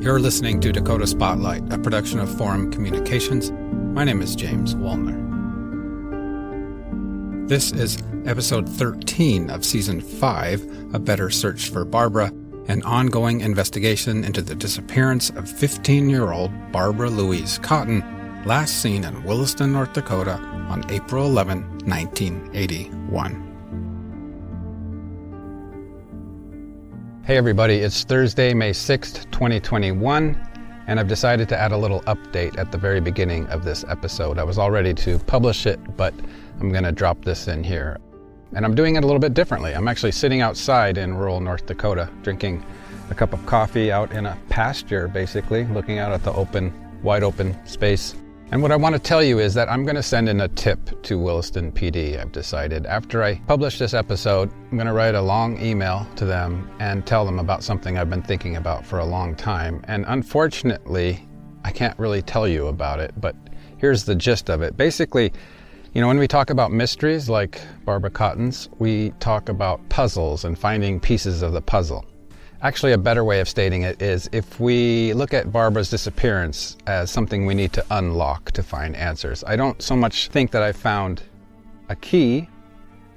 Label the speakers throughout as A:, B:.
A: You're listening to Dakota Spotlight, a production of Forum Communications. My name is James Wallner. This is episode 13 of season 5, A Better Search for Barbara, an ongoing investigation into the disappearance of 15-year-old Barbara Louise Cotton, last seen in Williston, North Dakota on April 11, 1981. Hey everybody, it's Thursday, May 6th, 2021, and I've decided to add a little update at the very beginning of this episode. I was all ready to publish it, but I'm going to drop this in here. And I'm doing it a little bit differently. I'm actually sitting outside in rural North Dakota, drinking a cup of coffee out in a pasture, basically, looking out at the wide open space. And what I want to tell you is that I'm going to send in a tip to Williston PD, I've decided. After I publish this episode, I'm going to write a long email to them and tell them about something I've been thinking about for a long time. And unfortunately, I can't really tell you about it, but here's the gist of it. Basically, when we talk about mysteries like Barbara Cotton's, we talk about puzzles and finding pieces of the puzzle. Actually, a better way of stating it is if we look at Barbara's disappearance as something we need to unlock to find answers. I don't so much think that I found a key,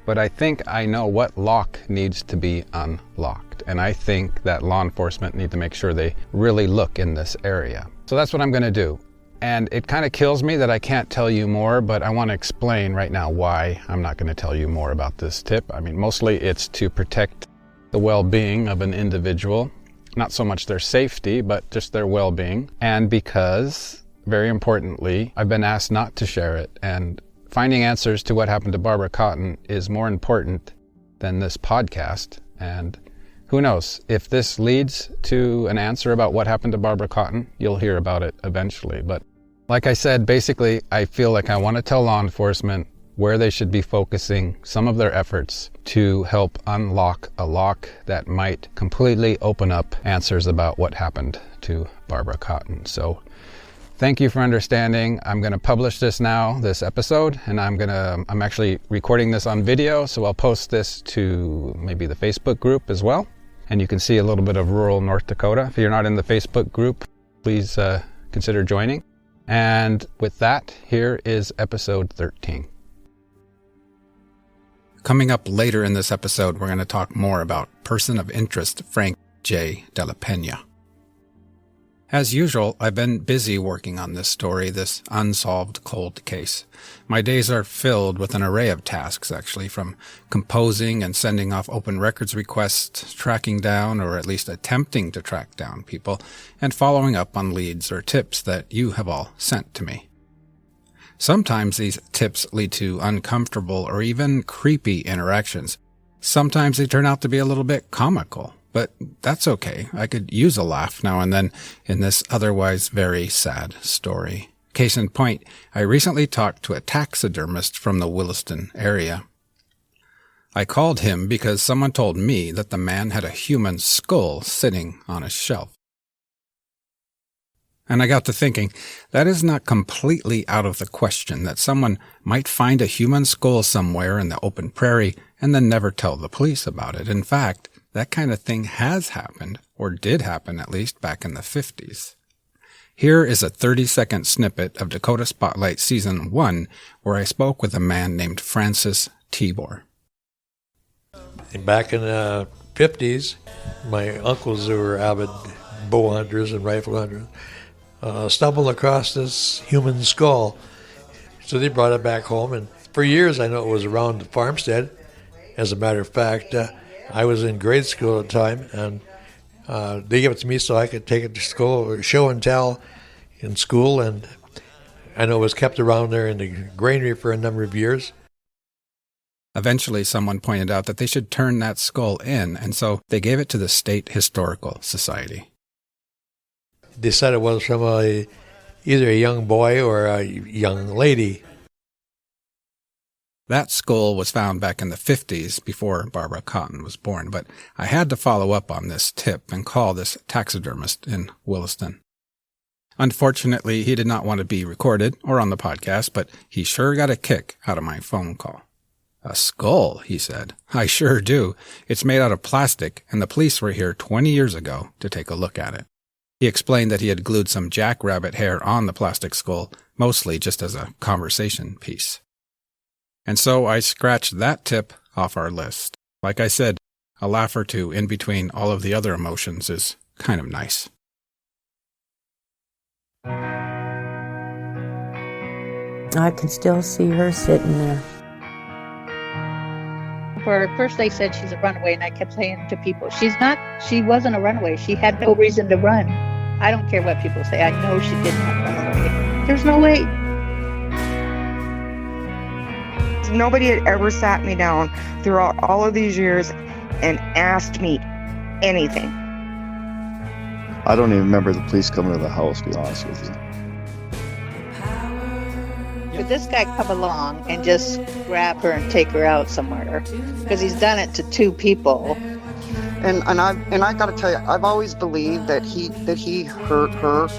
A: but I think I know what lock needs to be unlocked. And I think that law enforcement need to make sure they really look in this area. So that's what I'm going to do. And it kind of kills me that I can't tell you more, but I want to explain right now why I'm not going to tell you more about this tip. I mean, mostly it's to protect the well-being of an individual, not so much their safety, but just their well-being. And because, very importantly, I've been asked not to share it, and finding answers to what happened to Barbara Cotton is more important than this podcast. And who knows, if this leads to an answer about what happened to Barbara Cotton, you'll hear about it eventually. But like I said, basically, I feel like I want to tell law enforcement where they should be focusing some of their efforts to help unlock a lock that might completely open up answers about what happened to Barbara Cotton. So thank you for understanding. I'm going to publish this now, this episode, and I'm actually recording this on video, so I'll post this to maybe the Facebook group as well. And you can see a little bit of rural North Dakota. If you're not in the Facebook group, please consider joining. And with that, here is episode 13. Coming up later in this episode, we're going to talk more about person of interest Frank J. Delapena. As usual, I've been busy working on this story, this unsolved cold case. My days are filled with an array of tasks, actually, from composing and sending off open records requests, tracking down or at least attempting to track down people, and following up on leads or tips that you have all sent to me. Sometimes these tips lead to uncomfortable or even creepy interactions. Sometimes they turn out to be a little bit comical, but that's okay. I could use a laugh now and then in this otherwise very sad story. Case in point, I recently talked to a taxidermist from the Williston area. I called him because someone told me that the man had a human skull sitting on a shelf. And I got to thinking, that is not completely out of the question that someone might find a human skull somewhere in the open prairie and then never tell the police about it. In fact, that kind of thing has happened, or did happen at least, back in the 50s. Here is a 30-second snippet of Dakota Spotlight Season 1, where I spoke with a man named Francis Tibor.
B: Back in the 50s, my uncles who were avid bow hunters and rifle hunters stumbled across this human skull. So they brought it back home, and for years I know it was around the farmstead. As a matter of fact, I was in grade school at the time, and they gave it to me so I could take it to school, or show and tell in school, and I know it was kept around there in the granary for a number of years.
A: Eventually, someone pointed out that they should turn that skull in, and so they gave it to the State Historical Society.
B: They said it was from either a young boy or a young lady.
A: That skull was found back in the 50s before Barbara Cotton was born, but I had to follow up on this tip and call this taxidermist in Williston. Unfortunately, he did not want to be recorded or on the podcast, but he sure got a kick out of my phone call. A skull, he said. I sure do. It's made out of plastic, and the police were here 20 years ago to take a look at it. He explained that he had glued some jackrabbit hair on the plastic skull, mostly just as a conversation piece. And so I scratched that tip off our list. Like I said, a laugh or two in between all of the other emotions is kind of nice.
C: I can still see her sitting there.
D: First they said she's a runaway, and I kept saying to people, she wasn't a runaway. She had no reason to run. I don't care what people say. I know she did not run away. There's no way.
E: Nobody had ever sat me down throughout all of these years and asked me anything.
F: I don't even remember the police coming to the house, to be honest with you.
D: Could this guy come along and just grab her and take her out somewhere? Because he's done it to two people.
G: And I got to tell you, I've always believed that he hurt her.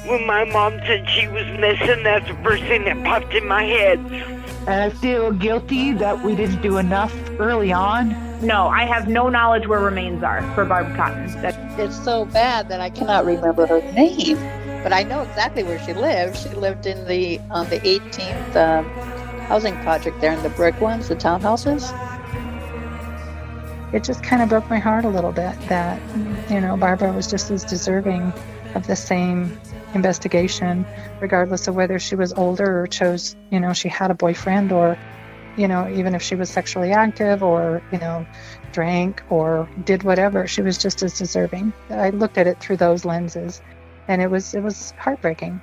H: When my mom said she was missing, that's the first thing that popped in my head.
I: And I feel guilty that we didn't do enough early on.
J: No, I have no knowledge where remains are for Barb Cotton.
D: It's so bad that I cannot remember her name, but I know exactly where she lived. She lived on the 18th housing project there in the brick ones, the townhouses.
K: It just kind of broke my heart a little bit that, Barbara was just as deserving of the same investigation, regardless of whether she was older or chose, she had a boyfriend, or, even if she was sexually active or, drank or did whatever, she was just as deserving. I looked at it through those lenses, and it was heartbreaking.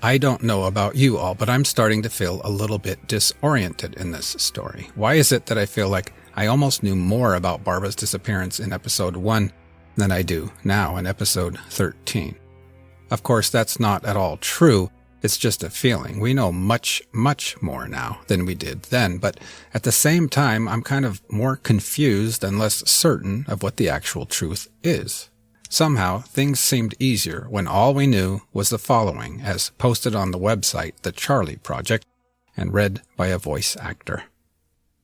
A: I don't know about you all, but I'm starting to feel a little bit disoriented in this story. Why is it that I feel like I almost knew more about Barbara's disappearance in episode 1 than I do now in episode 13? Of course, that's not at all true. It's just a feeling. We know much, much more now than we did then, but at the same time, I'm kind of more confused and less certain of what the actual truth is. Somehow, things seemed easier when all we knew was the following, as posted on the website The Charlie Project, and read by a voice actor.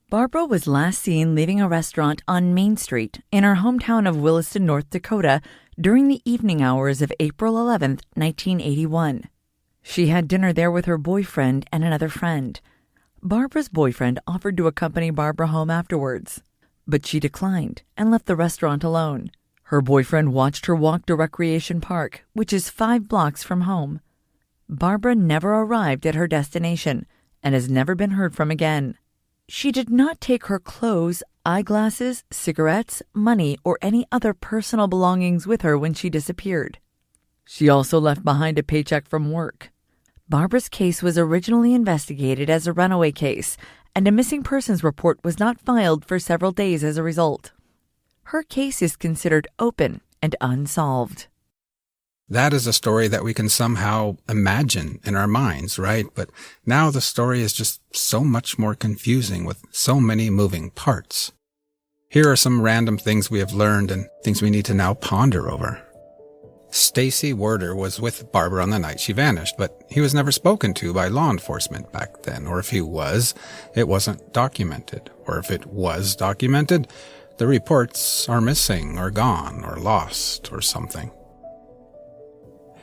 L: Barbara was last seen leaving a restaurant on Main Street in her hometown of Williston, North Dakota, during the evening hours of April 11, 1981. She had dinner there with her boyfriend and another friend. Barbara's boyfriend offered to accompany Barbara home afterwards, but she declined and left the restaurant alone. Her boyfriend watched her walk to Recreation Park, which is 5 blocks from home. Barbara never arrived at her destination and has never been heard from again. She did not take her clothes, eyeglasses, cigarettes, money, or any other personal belongings with her when she disappeared. She also left behind a paycheck from work. Barbara's case was originally investigated as a runaway case, and a missing persons report was not filed for several days as a result. Her case is considered open and unsolved.
A: That is a story that we can somehow imagine in our minds, right? But now the story is just so much more confusing with so many moving parts. Here are some random things we have learned and things we need to now ponder over. Stacey Werder was with Barbara on the night she vanished, but he was never spoken to by law enforcement back then, or if he was, it wasn't documented, or if it was documented, the reports are missing or gone or lost or something.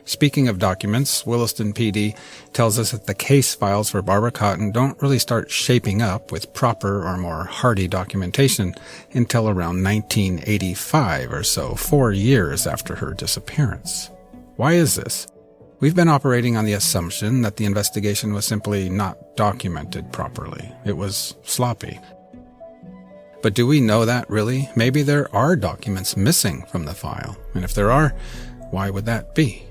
A: Speaking of documents, Williston PD tells us that the case files for Barbara Cotton don't really start shaping up with proper or more hardy documentation until around 1985 or so, 4 years after her disappearance. Why is this? We've been operating on the assumption that the investigation was simply not documented properly. It was sloppy. But do we know that, really? Maybe there are documents missing from the file. And if there are, why would that be?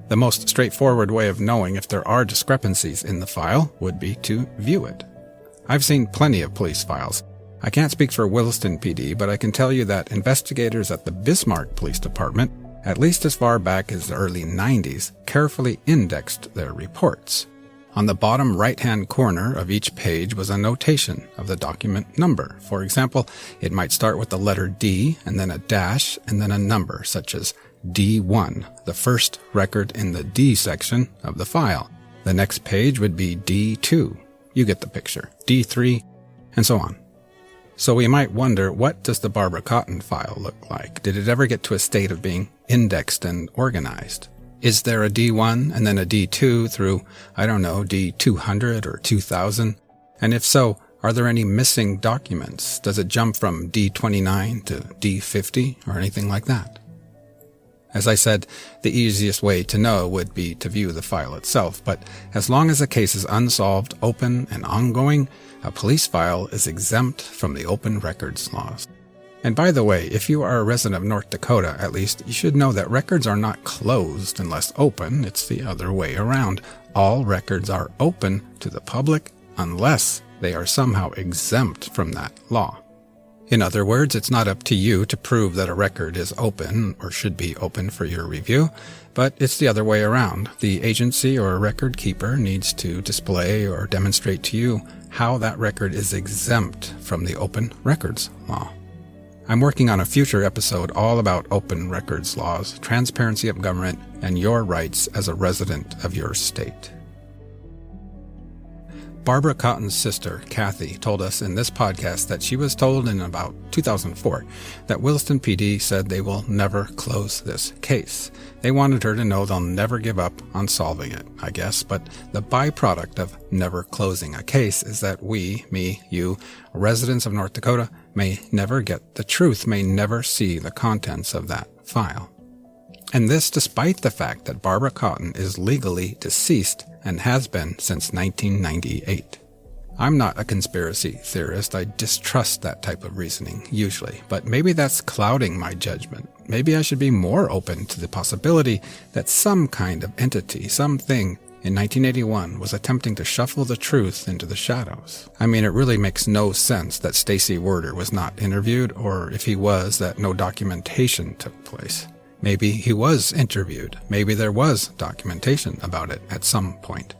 A: The most straightforward way of knowing if there are discrepancies in the file would be to view it. I've seen plenty of police files. I can't speak for Williston PD, but I can tell you that investigators at the Bismarck Police Department, at least as far back as the early 90s, carefully indexed their reports. On the bottom right-hand corner of each page was a notation of the document number. For example, it might start with the letter D and then a dash and then a number, such as D1, the first record in the D section of the file. The next page would be D2. You get the picture. D3, and so on. So we might wonder, what does the Barbara Cotton file look like? Did it ever get to a state of being indexed and organized? Is there a D1 and then a D2 through, I don't know, D200 or 2000? And if so, are there any missing documents? Does it jump from D29 to D50 or anything like that? As I said, the easiest way to know would be to view the file itself, but as long as a case is unsolved, open, and ongoing, a police file is exempt from the open records laws. And by the way, if you are a resident of North Dakota, at least, you should know that records are not closed unless open. It's the other way around. All records are open to the public unless they are somehow exempt from that law. In other words, it's not up to you to prove that a record is open or should be open for your review, but it's the other way around. The agency or record keeper needs to display or demonstrate to you how that record is exempt from the open records law. I'm working on a future episode all about open records laws, transparency of government, and your rights as a resident of your state. Barbara Cotton's sister, Kathy, told us in this podcast that she was told in about 2004 that Williston PD said they will never close this case. They wanted her to know they'll never give up on solving it, I guess, but the byproduct of never closing a case is that we, me, you, residents of North Dakota, may never get the truth, may never see the contents of that file. And this despite the fact that Barbara Cotton is legally deceased and has been since 1998. I'm not a conspiracy theorist. I distrust that type of reasoning, usually, but maybe that's clouding my judgment. Maybe I should be more open to the possibility that some kind of entity, something in 1981 was attempting to shuffle the truth into the shadows. I mean, it really makes no sense that Stacey Werder was not interviewed, or if he was, that no documentation took place. Maybe he was interviewed. Maybe there was documentation about it at some point.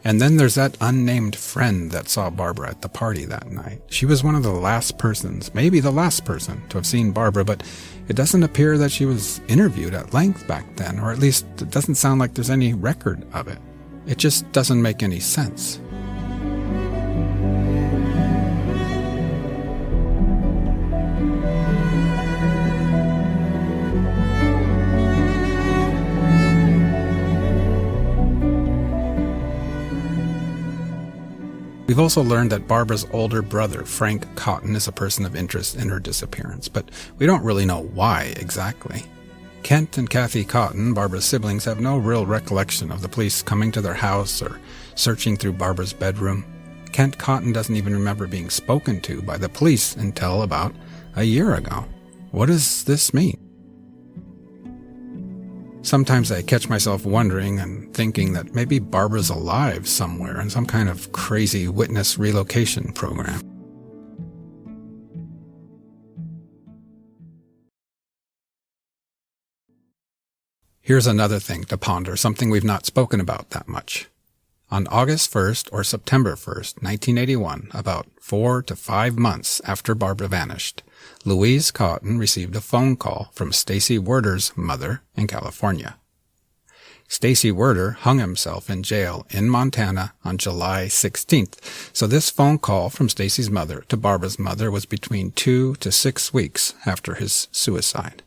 A: And then there's that unnamed friend that saw Barbara at the party that night. She was one of the last persons, maybe the last person, to have seen Barbara, but it doesn't appear that she was interviewed at length back then, or at least it doesn't sound like there's any record of it. It just doesn't make any sense. We've also learned that Barbara's older brother, Frank Cotton, is a person of interest in her disappearance, but we don't really know why exactly. Kent and Kathy Cotton, Barbara's siblings, have no real recollection of the police coming to their house or searching through Barbara's bedroom. Kent Cotton doesn't even remember being spoken to by the police until about a year ago. What does this mean? Sometimes I catch myself wondering and thinking that maybe Barbara's alive somewhere in some kind of crazy witness relocation program. Here's another thing to ponder, something we've not spoken about that much. On August 1st or September 1st, 1981, about 4 to 5 months after Barbara vanished, Louise Cotton received a phone call from Stacey Werder's mother in California. Stacey Werder hung himself in jail in Montana on July 16th, so this phone call from Stacey's mother to Barbara's mother was between 2 to 6 weeks after his suicide.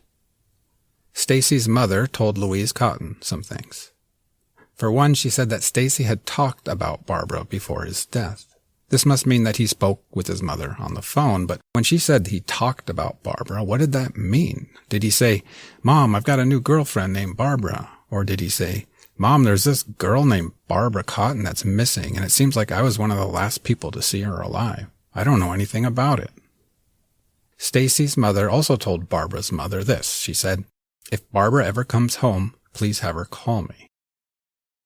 A: Stacey's mother told Louise Cotton some things. For one, she said that Stacey had talked about Barbara before his death. This must mean that he spoke with his mother on the phone, but when she said he talked about Barbara, what did that mean? Did he say, "Mom, I've got a new girlfriend named Barbara"? Or did he say, "Mom, there's this girl named Barbara Cotton that's missing, and it seems like I was one of the last people to see her alive. I don't know anything about it"? Stacey's mother also told Barbara's mother this. She said, "If Barbara ever comes home, please have her call me."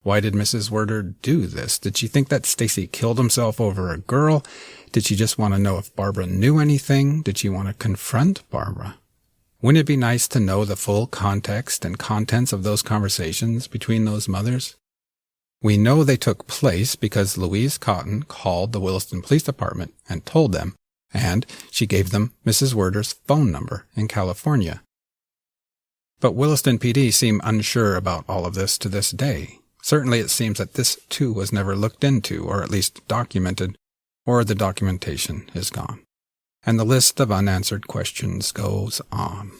A: Why did Mrs. Werder do this? Did she think that Stacey killed himself over a girl? Did she just want to know if Barbara knew anything? Did she want to confront Barbara? Wouldn't it be nice to know the full context and contents of those conversations between those mothers? We know they took place because Louise Cotton called the Williston Police Department and told them, and she gave them Mrs. Werder's phone number in California. But Williston PD seem unsure about all of this to this day. Certainly it seems that this too was never looked into, or at least documented, or the documentation is gone. And the list of unanswered questions goes on.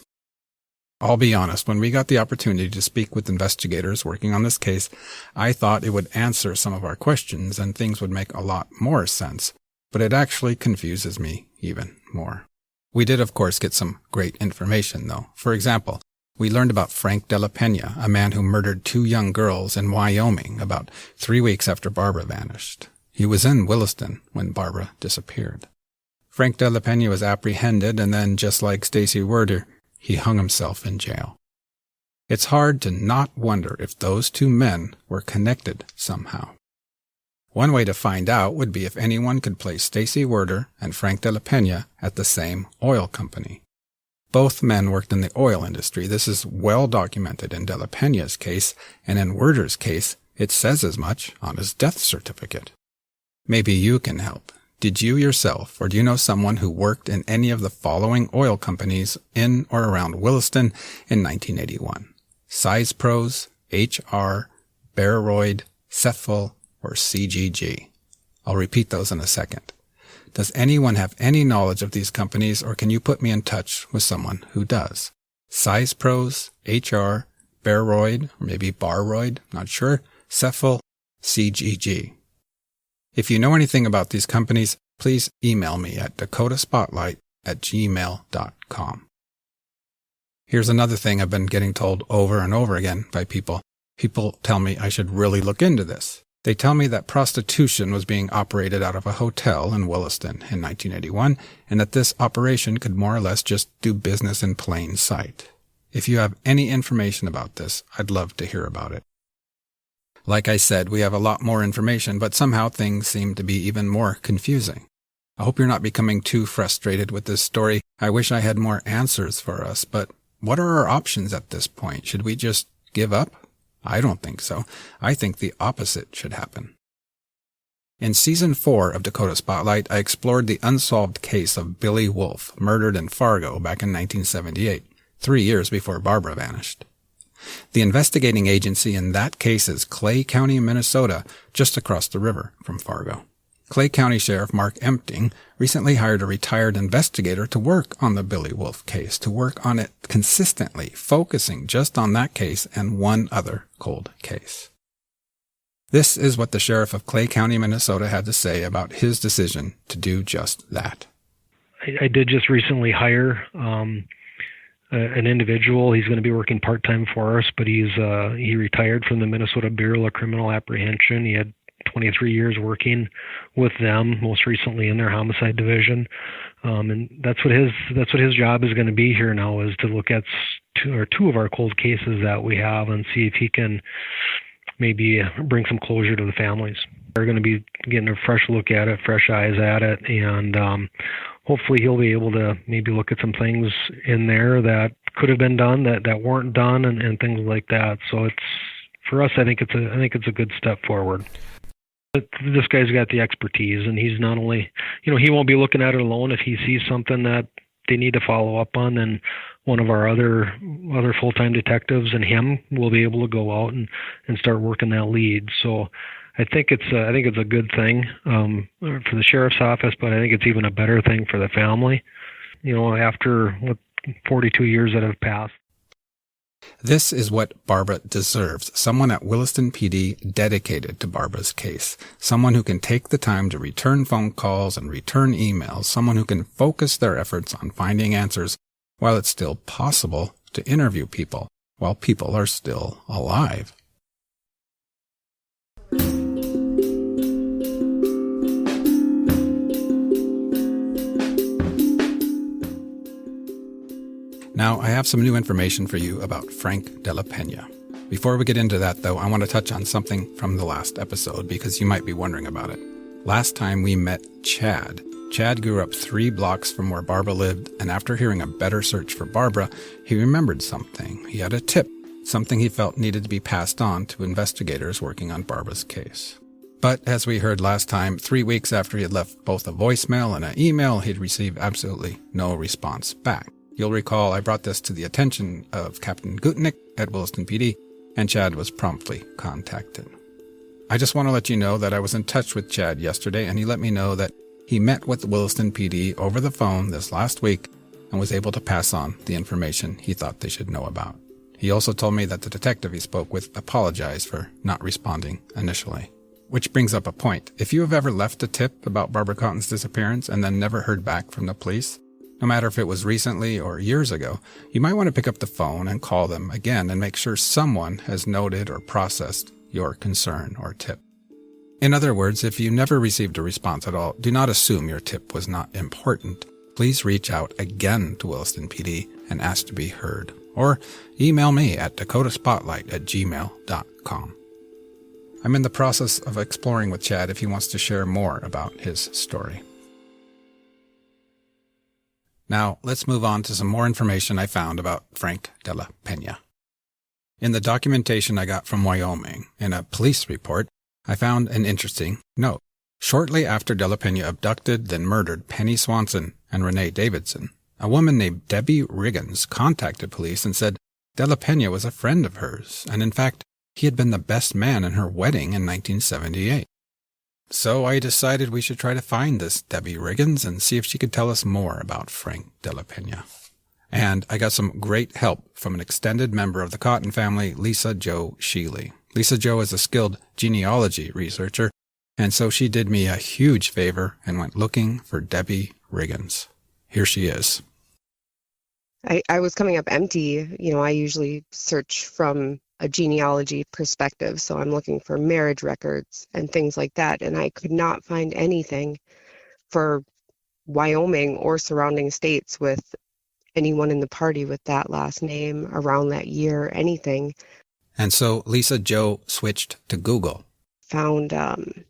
A: I'll be honest, when we got the opportunity to speak with investigators working on this case, I thought it would answer some of our questions and things would make a lot more sense, but it actually confuses me even more. We did, of course, get some great information, though. For example, we learned about Frank Delapena, a man who murdered 2 young girls in Wyoming about 3 weeks after Barbara vanished. He was in Williston when Barbara disappeared. Frank Delapena was apprehended, and then, just like Stacey Werder, he hung himself in jail. It's hard to not wonder if those 2 men were connected somehow. One way to find out would be if anyone could place Stacey Werder and Frank Delapena at the same oil company. Both men worked in the oil industry. This is well documented in Delapena's case, and in Werder's case, it says as much on his death certificate. Maybe you can help. Did you yourself, or do you know someone who worked in any of the following oil companies in or around Williston in 1981? Size Pros, HR, Baroid, Cethful, or CGG. I'll repeat those in a second. Does anyone have any knowledge of these companies, or can you put me in touch with someone who does? Size Pros, HR, Baroid, or maybe Baroid, not sure, Cethful, CGG. If you know anything about these companies, please email me at dakotaspotlight@gmail.com. Here's another thing I've been getting told over and over again by people. People tell me I should really look into this. They tell me that prostitution was being operated out of a hotel in Williston in 1981, and that this operation could more or less just do business in plain sight. If you have any information about this, I'd love to hear about it. Like I said, we have a lot more information, but somehow things seem to be even more confusing. I hope you're not becoming too frustrated with this story. I wish I had more answers for us, but what are our options at this point? Should we just give up? I don't think so. I think the opposite should happen. In Season 4 of Dakota Spotlight, I explored the unsolved case of Billy Wolfe, murdered in Fargo back in 1978, 3 years before Barbara vanished. The investigating agency in that case is Clay County, Minnesota, just across the river from Fargo. Clay County Sheriff Mark Empting recently hired a retired investigator to work on the Billy Wolfe case, to work on it consistently, focusing just on that case and one other cold case. This is what the sheriff of Clay County, Minnesota had to say about his decision to do just that.
M: I did just recently hire an individual. He's going to be working part-time for us, but he retired from the Minnesota Bureau of Criminal Apprehension. He had 23 years working with them, most recently in their homicide division, and that's what his job is going to be here now, is to look at two of our cold cases that we have and see if he can maybe bring some closure to the families. They're going to be getting a fresh look at it, fresh eyes at it, and hopefully he'll be able to maybe look at some things in there that could have been done that weren't done, and things like that. So it's, for us, I think it's a good step forward. This guy's got the expertise, and he's not only, he won't be looking at it alone. If he sees something that they need to follow up on, then one of our other full-time detectives and him will be able to go out and start working that lead. So I think it's a good thing for the sheriff's office, but I think it's even a better thing for the family. After 42 years that have passed.
A: This is what Barbara deserves. Someone at Williston PD dedicated to Barbara's case. Someone who can take the time to return phone calls and return emails. Someone who can focus their efforts on finding answers while it's still possible to interview people, while people are still alive. Now, I have some new information for you about Frank Delapena. Before we get into that, though, I want to touch on something from the last episode, because you might be wondering about it. Last time we met Chad. Chad grew up 3 blocks from where Barbara lived, and after hearing a better search for Barbara, he remembered something. He had a tip, something he felt needed to be passed on to investigators working on Barbara's case. But as we heard last time, 3 weeks after he had left both a voicemail and an email, he'd received absolutely no response back. You'll recall I brought this to the attention of Captain Gutnick at Williston PD, and Chad was promptly contacted. I just want to let you know that I was in touch with Chad yesterday, and he let me know that He met with Williston PD over the phone this last week and was able to pass on the information he thought they should know about. He also told me that the detective he spoke with apologized for not responding initially. Which brings up a point. If you have ever left a tip about Barbara Cotton's disappearance and then never heard back from the police, no matter if it was recently or years ago, you might want to pick up the phone and call them again and make sure someone has noted or processed your concern or tip. In other words, if you never received a response at all, do not assume your tip was not important. Please reach out again to Williston PD and ask to be heard. Or email me at dakotaspotlight@gmail.com. I'm in the process of exploring with Chad if he wants to share more about his story. Now, let's move on to some more information I found about Frank Delapena. In the documentation I got from Wyoming, in a police report, I found an interesting note. Shortly after Delapena abducted, then murdered Penny Swanson and Renee Davidson, a woman named Debbie Riggins contacted police and said Delapena was a friend of hers, and in fact, he had been the best man in her wedding in 1978. So I decided we should try to find this Debbie Riggins and see if she could tell us more about Frank Delapena. And I got some great help from an extended member of the Cotton family, Lisa Jo Sheely. Lisa Jo is a skilled genealogy researcher, and so she did me a huge favor and went looking for Debbie Riggins. Here she is.
N: I was coming up empty. I usually search from a genealogy perspective, so I'm looking for marriage records and things like that, and I could not find anything for Wyoming or surrounding states with anyone in the party with that last name around that year, anything.
A: And so Lisa Jo switched to Google.
N: Found an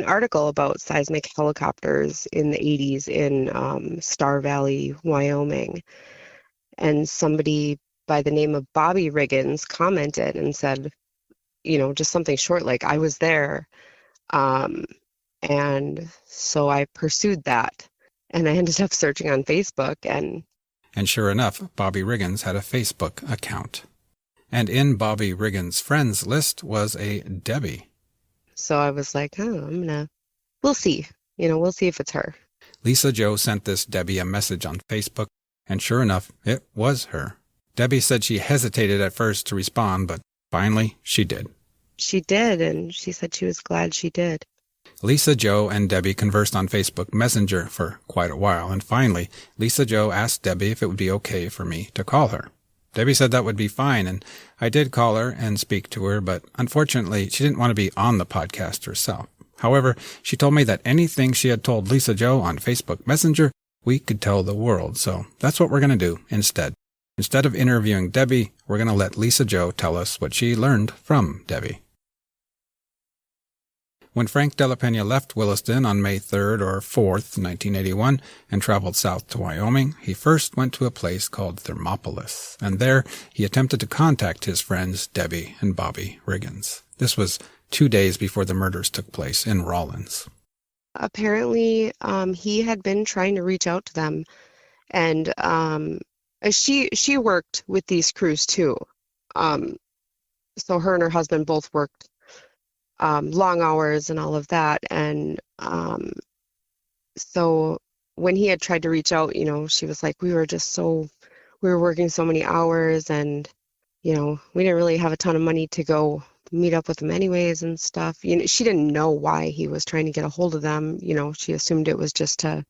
N: article about seismic helicopters in the 80s in Star Valley, Wyoming, and somebody by the name of Bobby Riggins commented and said, just something short like, I was there. And so I pursued that, and I ended up searching on Facebook. And
A: sure enough, Bobby Riggins had a Facebook account. And in Bobby Riggins' friends list was a Debbie.
N: So I was like, we'll see. We'll see if it's her.
A: Lisa Jo sent this Debbie a message on Facebook, and sure enough, it was her. Debbie said she hesitated at first to respond, but finally she did.
N: She did, and she said she was glad she did.
A: Lisa Jo and Debbie conversed on Facebook Messenger for quite a while, and finally, Lisa Jo asked Debbie if it would be okay for me to call her. Debbie said that would be fine, and I did call her and speak to her, but unfortunately, she didn't want to be on the podcast herself. However, she told me that anything she had told Lisa Jo on Facebook Messenger, we could tell the world, so that's what we're going to do instead. Instead of interviewing Debbie, we're going to let Lisa Jo tell us what she learned from Debbie. When Frank Delapena left Williston on May 3rd or 4th, 1981, and traveled south to Wyoming, he first went to a place called Thermopolis, and there he attempted to contact his friends Debbie and Bobby Riggins. This was 2 days before the murders took place in Rawlins.
N: Apparently, he had been trying to reach out to them, and she worked with these crews too. So her and her husband both worked long hours and all of that. And so when he had tried to reach out, she was like, we were working so many hours, and, we didn't really have a ton of money to go meet up with them anyways and stuff. She didn't know why he was trying to get a hold of them. She assumed it was just to,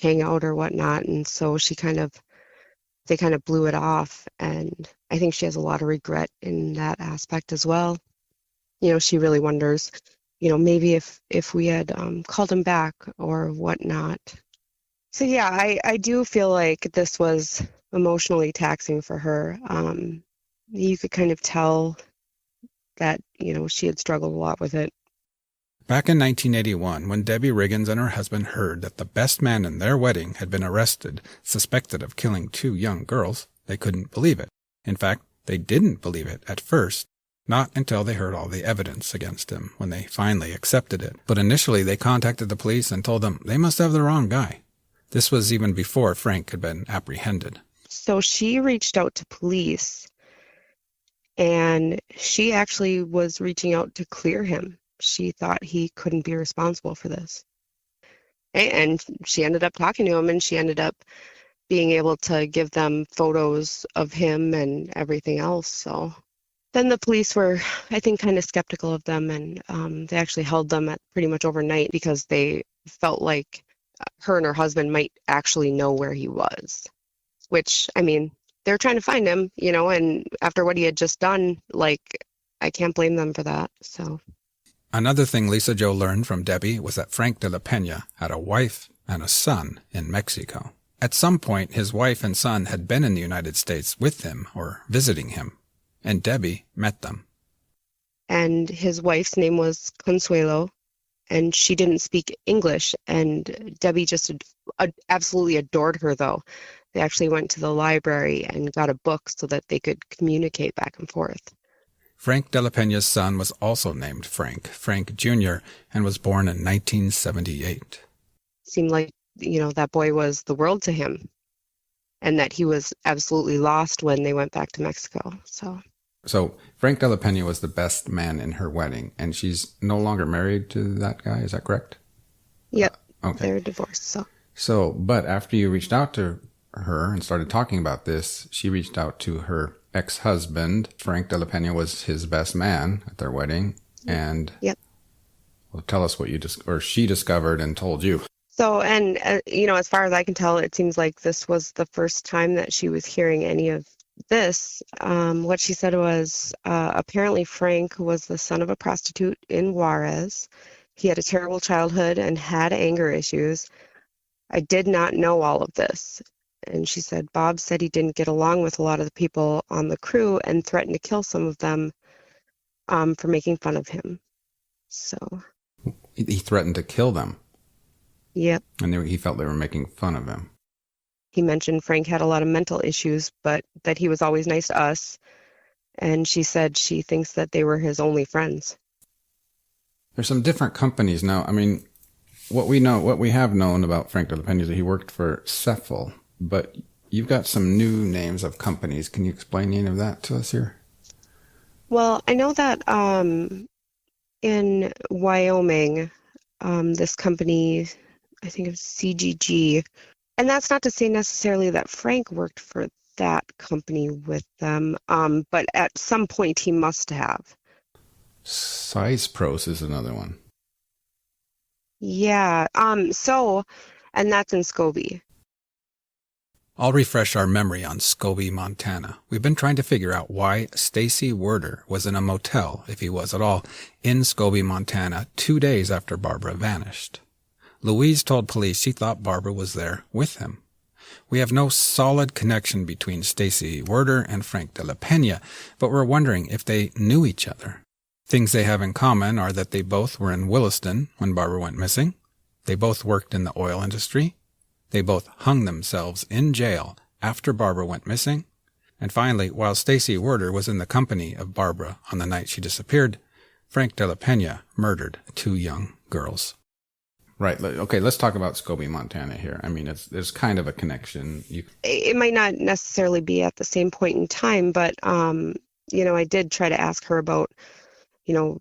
N: hang out or whatnot. And so they kind of blew it off. And I think she has a lot of regret in that aspect as well. She really wonders, maybe if we had called him back or whatnot. So yeah, I do feel like this was emotionally taxing for her. You could kind of tell that, she had struggled a lot with it.
A: Back in 1981, when Debbie Riggins and her husband heard that the best man in their wedding had been arrested, suspected of killing 2 young girls, they couldn't believe it. In fact, they didn't believe it at first, not until they heard all the evidence against him, when they finally accepted it. But initially, they contacted the police and told them they must have the wrong guy. This was even before Frank had been apprehended.
N: So she reached out to police, and she actually was reaching out to clear him. She thought he couldn't be responsible for this. And she ended up talking to him, and she ended up being able to give them photos of him and everything else. So then the police were, I think, kind of skeptical of them, and they actually held them at pretty much overnight because they felt like her and her husband might actually know where he was, which, I mean, they're trying to find him, you know, and after what he had just done, like, I can't blame them for that. So
A: another thing Lisa Jo learned from Debbie was that Frank Delapena had a wife and a son in Mexico. At some point, his wife and son had been in the United States with him or visiting him, and Debbie met them.
N: And his wife's name was Consuelo, and she didn't speak English, and Debbie just absolutely adored her, though. They actually went to the library and got a book so that they could communicate back and forth.
A: Frank Delapena's son was also named Frank Jr., and was born in 1978.
N: Seemed like, you know, that boy was the world to him, and that he was absolutely lost when they went back to Mexico.
A: So Frank Delapena was the best man in her wedding, and she's no longer married to that guy, is that correct?
N: Yep.
A: Okay.
N: They're divorced,
A: So, but after you reached out to her and started talking about this, she reached out to her ex-husband. Frank Delapena was his best man at their wedding, and well, tell us what she discovered and told you.
N: So, and, you know, as far as I can tell, it seems like this was the first time that she was hearing any of this. What she said was, apparently Frank was the son of a prostitute in Juarez. He had a terrible childhood and had anger issues. I did not know all of this. And she said, Bob said he didn't get along with a lot of the people on the crew and threatened to kill some of them for making fun of him. So
A: he threatened to kill them?
N: Yep.
A: And he felt they were making fun of him.
N: He mentioned Frank had a lot of mental issues, but that he was always nice to us. And she said she thinks that they were his only friends.
A: There's some different companies now. I mean, what we have known about Frank Delapena is that he worked for Cephal, but you've got some new names of companies. Can you explain any of that to us here?
N: Well, I know that in Wyoming, this company, I think it's CGG, and that's not to say necessarily that Frank worked for that company with them, but at some point he must have.
A: Size Pros is another one.
N: Yeah, and that's in Scobie.
A: I'll refresh our memory on Scobie, Montana. We've been trying to figure out why Stacey Werder was in a motel, if he was at all, in Scobie, Montana, 2 days after Barbara vanished. Louise told police she thought Barbara was there with him. We have no solid connection between Stacey Werder and Frank Delapena, but we're wondering if they knew each other. Things they have in common are that they both were in Williston when Barbara went missing. They both worked in the oil industry. They both hung themselves in jail after Barbara went missing. And finally, while Stacey Werder was in the company of Barbara on the night she disappeared, Frank Delapena murdered 2 young girls. Right. Okay, let's talk about Scobie, Montana here. I mean, there's kind of a connection.
N: It might not necessarily be at the same point in time, but, you know, I did try to ask her about, you know,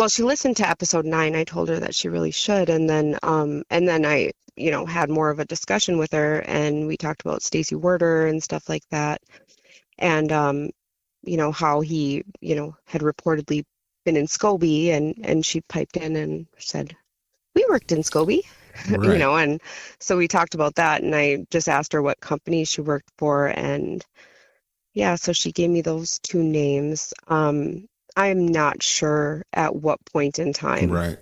N: she listened to episode 9. I told her that she really should. And then I, you know, had more of a discussion with her, and we talked about Stacey Werder and stuff like that. And, you know, how he, you know, had reportedly been in Scobie, and she piped in and said, we worked in Scobie, right. You know, and so we talked about that, and I just asked her what company she worked for, and yeah, so she gave me those 2 names. I'm not sure at what point in time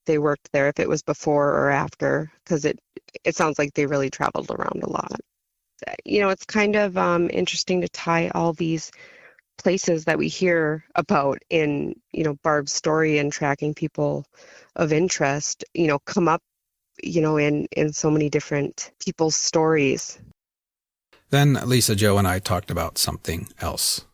N: they worked there, if it was before or after, because it sounds like they really traveled around a lot. You know, it's kind of interesting to tie all these places that we hear about in, you know, Barb's story and tracking people of interest, you know, come up, you know, in so many different people's stories.
A: Then Lisa Jo and I talked about something else.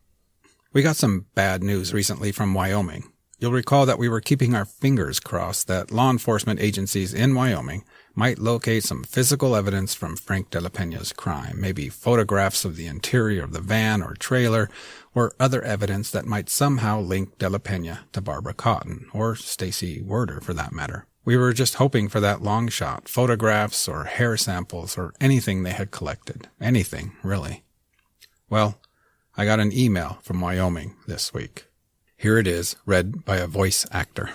A: We got some bad news recently from Wyoming. You'll recall that we were keeping our fingers crossed that law enforcement agencies in Wyoming might locate some physical evidence from Frank Delapena's crime, maybe photographs of the interior of the van or trailer, or other evidence that might somehow link Delapena to Barbara Cotton, or Stacey Werder for that matter. We were just hoping for that long shot, photographs or hair samples or anything they had collected. Anything, really. Well, I got an email from Wyoming this week. Here it is, read by a voice actor.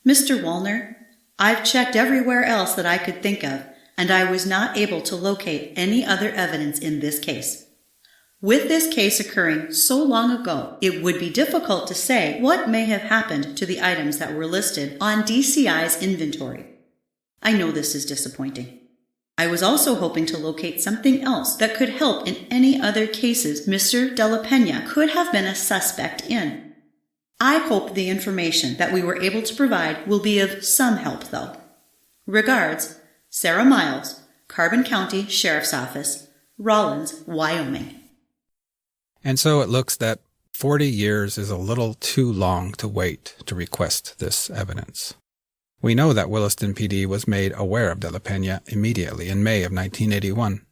O: Mr. Wallner, I've checked everywhere else that I could think of, and I was not able to locate any other evidence in this case. With this case occurring so long ago, it would be difficult to say what may have happened to the items that were listed on DCI's inventory. I know this is disappointing. I was also hoping to locate something else that could help in any other cases Mr. Delapena could have been a suspect in. I hope the information that we were able to provide will be of some help, though. Regards, Sarah Miles, Carbon County Sheriff's Office, Rawlins, Wyoming.
A: And so it looks that 40 years is a little too long to wait to request this evidence. We know that Williston PD was made aware of Delapena immediately in May of 1981.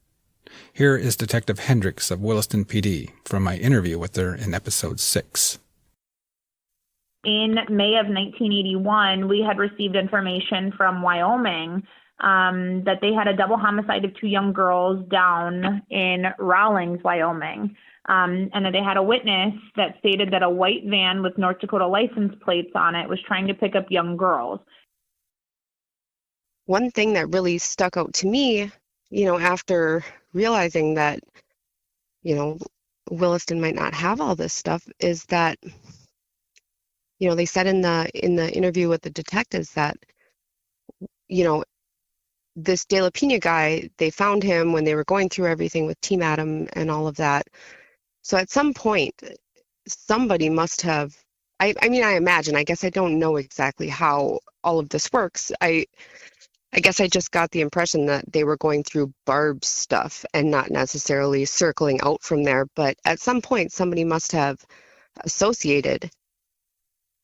A: Here is Detective Hendricks of Williston PD from my interview with her in episode 6.
J: In May of 1981, we had received information from Wyoming that they had a double homicide of 2 young girls down in Rawlins, Wyoming. And that they had a witness that stated that a white van with North Dakota license plates on it was trying to pick up young girls.
N: One thing that really stuck out to me, after realizing that, Williston might not have all this stuff, is that, they said in the interview with the detectives that, this Delapena guy, they found him when they were going through everything with Team Adam and all of that. So at some point, somebody must have, I imagine, I guess I don't know exactly how all of this works. I guess I just got the impression that they were going through Barb's stuff and not necessarily circling out from there. But at some point, somebody must have associated,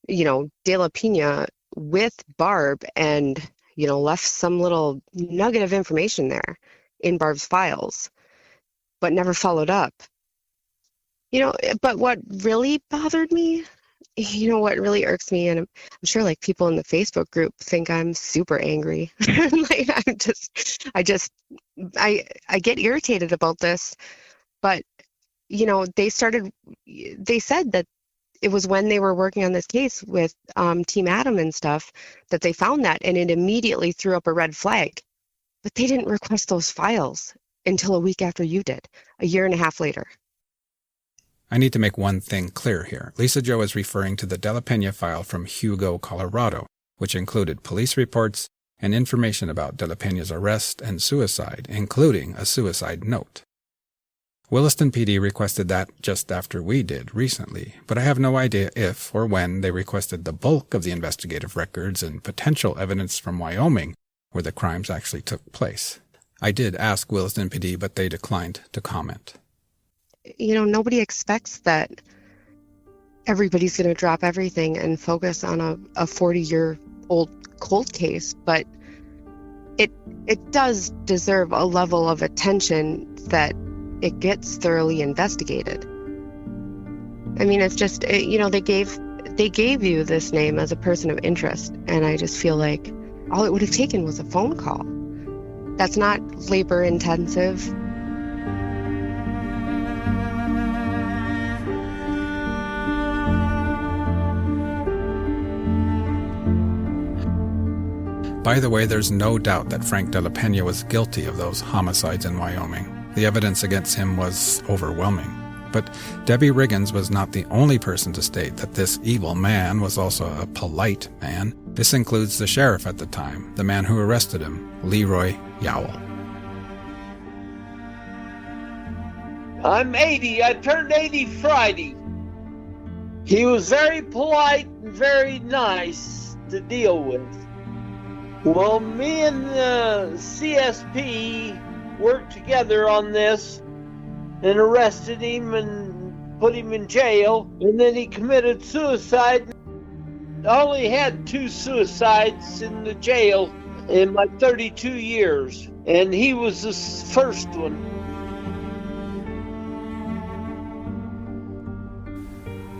N: Delapena with Barb and, left some little nugget of information there in Barb's files, but never followed up. But what really bothered me, what really irks me, and I'm sure like people in the Facebook group think I'm super angry. Like I get irritated about this, but they said that it was when they were working on this case with Team Adam and stuff that they found that, and it immediately threw up a red flag. But they didn't request those files until a week after you did, a year and a half later.
A: I need to make one thing clear here. Lisa Jo is referring to the Delapena file from Hugo, Colorado, which included police reports and information about Delapena's arrest and suicide, including a suicide note. Williston PD requested that just after we did recently, but I have no idea if or when they requested the bulk of the investigative records and potential evidence from Wyoming where the crimes actually took place. I did ask Williston PD, but they declined to comment.
N: Nobody expects that everybody's going to drop everything and focus on a 40-year-old cold case, but it does deserve a level of attention that it gets thoroughly investigated. It's just, they gave you this name as a person of interest, and I just feel like all it would have taken was a phone call. That's not labor intensive.
A: By the way, there's no doubt that Frank Delapena was guilty of those homicides in Wyoming. The evidence against him was overwhelming. But Debbie Riggins was not the only person to state that this evil man was also a polite man. This includes the sheriff at the time, the man who arrested him, Leroy Yowell.
P: I'm 80. I turned 80 Friday. He was very polite and very nice to deal with. Well, me and the CSP worked together on this and arrested him and put him in jail. And then he committed suicide. I only had 2 suicides in the jail in my 32 years. And he was the first one.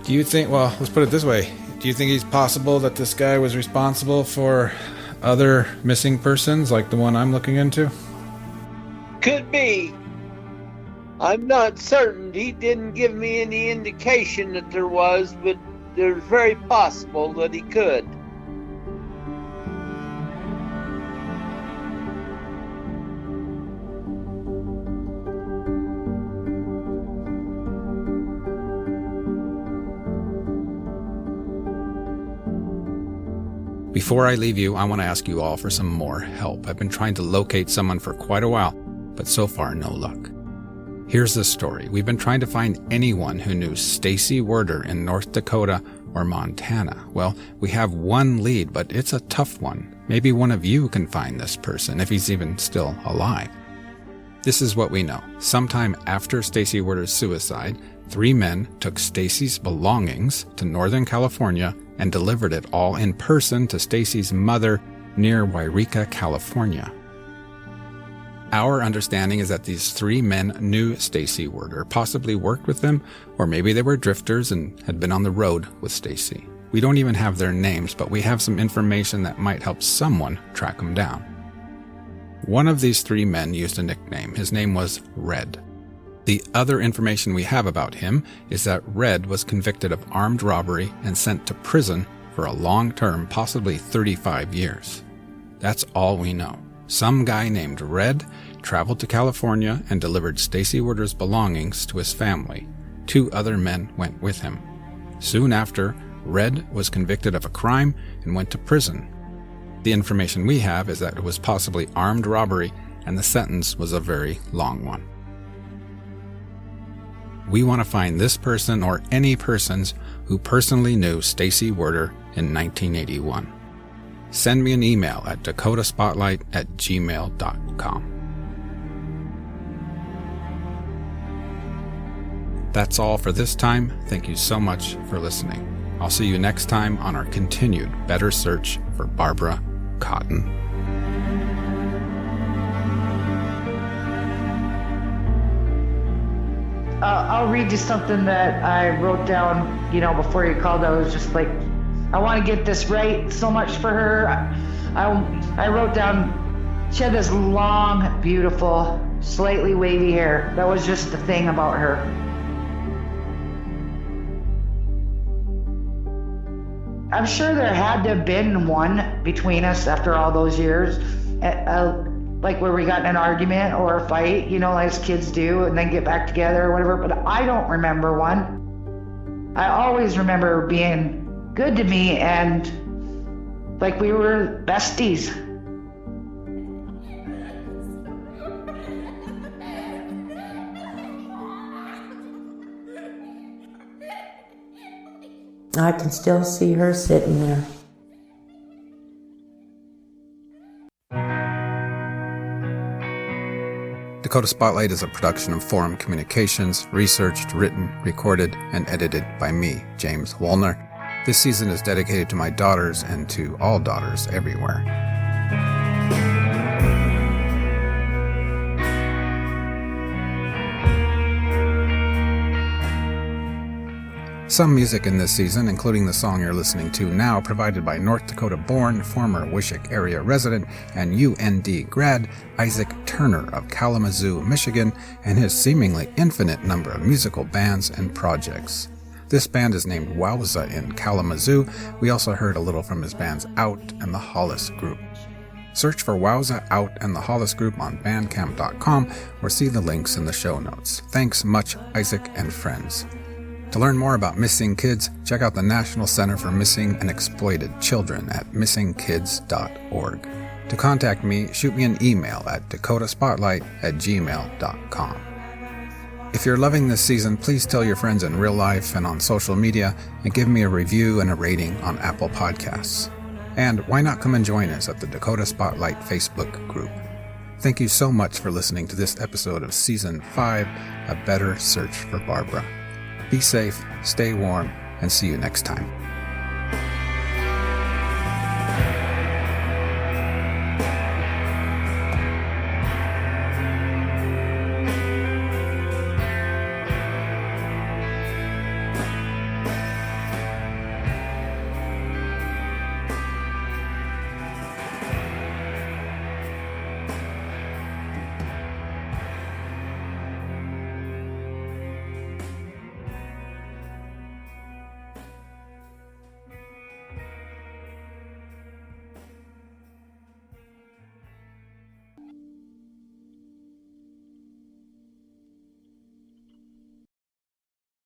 A: Do you think, well, let's put it this way. Do you think it's possible that this guy was responsible for other missing persons like the one I'm looking into?
P: Could be. I'm not certain. He didn't give me any indication that there was, but there's very possible that he could.
A: Before I leave you, I want to ask you all for some more help. I've been trying to locate someone for quite a while, but so far no luck. Here's the story. We've been trying to find anyone who knew Stacey Werder in North Dakota or Montana. Well, we have one lead, but it's a tough one. Maybe one of you can find this person, if he's even still alive. This is what we know. Sometime after Stacey Werder's suicide, 3 men took Stacey's belongings to Northern California and delivered it all in person to Stacey's mother near Wairika, California. Our understanding is that these 3 men knew Stacey Werder, possibly worked with them, or maybe they were drifters and had been on the road with Stacey. We don't even have their names, but we have some information that might help someone track them down. One of these 3 men used a nickname. His name was Red. The other information we have about him is that Red was convicted of armed robbery and sent to prison for a long term, possibly 35 years. That's all we know. Some guy named Red traveled to California and delivered Stacey Werder's belongings to his family. 2 other men went with him. Soon after, Red was convicted of a crime and went to prison. The information we have is that it was possibly armed robbery and the sentence was a very long one. We want to find this person or any persons who personally knew Stacey Werder in 1981. Send me an email at dakotaspotlight@gmail.com. That's all for this time. Thank you so much for listening. I'll see you next time on our continued better search for Barbara Cotton.
I: I'll read you something that I wrote down, before you called. I was just like, I want to get this right so much for her. I wrote down, she had this long, beautiful, slightly wavy hair. That was just the thing about her. I'm sure there had to have been one between us after all those years, like where we got in an argument or a fight, as kids do, and then get back together or whatever, but I don't remember one. I always remember her being good to me and like we were besties.
C: I can still see her sitting there.
A: Dakota Spotlight is a production of Forum Communications, researched, written, recorded, and edited by me, James Woolner. This season is dedicated to my daughters and to all daughters everywhere. Some music in this season, including the song you're listening to now, provided by North Dakota-born, former Wishick area resident, and UND grad Isaac Turner of Kalamazoo, Michigan, and his seemingly infinite number of musical bands and projects. This band is named Wowza in Kalamazoo. We also heard a little from his bands Out and the Hollis Group. Search for Wowza, Out, and the Hollis Group on bandcamp.com or see the links in the show notes. Thanks much, Isaac and friends. To learn more about missing kids, check out the National Center for Missing and Exploited Children at missingkids.org. To contact me, shoot me an email at dakotaspotlight@gmail.com. If you're loving this season, please tell your friends in real life and on social media and give me a review and a rating on Apple Podcasts. And why not come and join us at the Dakota Spotlight Facebook group? Thank you so much for listening to this episode of Season 5, A Better Search for Barbara. Be safe, stay warm, and see you next time.